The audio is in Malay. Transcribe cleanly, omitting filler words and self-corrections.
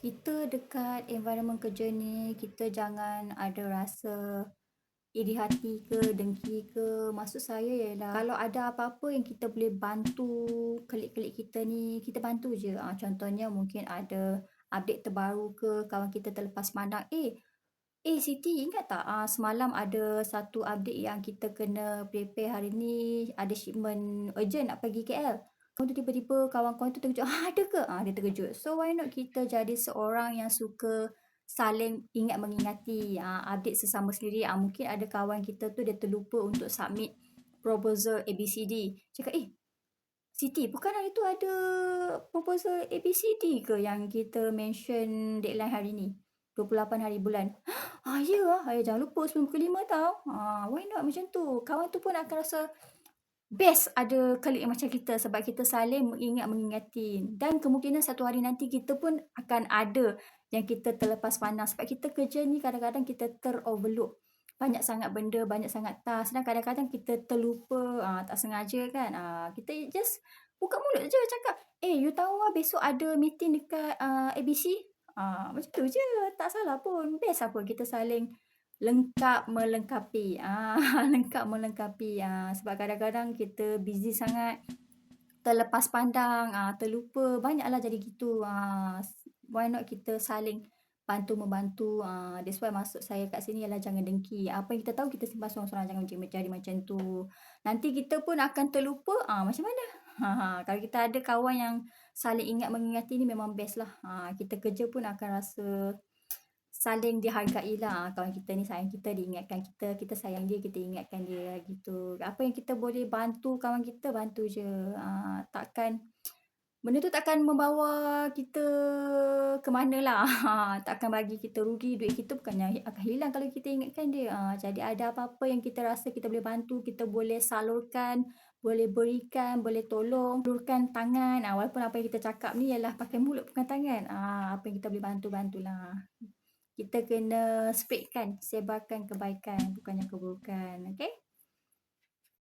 Kita dekat environment kerja ni, kita jangan ada rasa iri hati ke, dengki ke. Maksud saya ialah kalau ada apa-apa yang kita boleh bantu klik-klik kita ni, kita bantu je. Contohnya mungkin ada update terbaru ke, kawan kita terlepas pandang, Siti ingat tak semalam ada satu update yang kita kena prepare hari ni, ada shipment urgent nak pergi KL. Kawan tu tiba-tiba kawan tu terkejut, ada ke? Dia terkejut. So why not kita jadi seorang yang suka saling ingat mengingati, update sesama sendiri. Mungkin ada kawan kita tu dia terlupa untuk submit proposal ABCD. Cakap, Siti, bukan hari tu ada proposal ABCD ke yang kita mention deadline hari ni? 28 hari bulan. Ya jangan lupa sebelum pukul 5 tau. Why not macam tu? Kawan tu pun akan rasa best ada colleague macam kita sebab kita saling mengingati. Dan kemungkinan satu hari nanti kita pun akan ada yang kita terlepas pandang. Sebab kita kerja ni kadang-kadang kita ter-overlook. Banyak sangat benda, banyak sangat task. Dan kadang-kadang kita terlupa, tak sengaja kan. Kita just buka mulut je cakap, you tahu besok ada meeting dekat ABC? Macam tu je, tak salah pun. Best apa kita saling lengkap melengkapi. Lengkap melengkapi. Sebab kadang-kadang kita busy sangat, terlepas pandang, terlupa. Banyaklah jadi gitu. Why not kita saling bantu-membantu. That's why maksud saya kat sini ialah jangan dengki. Apa yang kita tahu kita simpan seorang-seorang, jangan jadi macam tu. Nanti kita pun akan terlupa. Macam mana? Kalau kita ada kawan yang saling ingat mengingati ni memang best lah. Kita kerja pun akan rasa saling dihargai lah. Kawan kita ni sayang kita, dia ingatkan kita. Kita sayang dia, kita ingatkan dia gitu. Apa yang kita boleh bantu kawan kita, bantu je. Benda tu takkan membawa kita ke mana lah. Takkan bagi kita rugi. Duit kita bukannya akan hilang kalau kita ingatkan dia. Jadi ada apa-apa yang kita rasa kita boleh bantu, kita boleh salurkan, boleh berikan, boleh tolong, ulurkan tangan. Walaupun apa yang kita cakap ni ialah pakai mulut bukan tangan. Apa yang kita boleh bantu-bantulah. Kita kena spreadkan, sebarkan kebaikan, bukannya keburukan. Okay?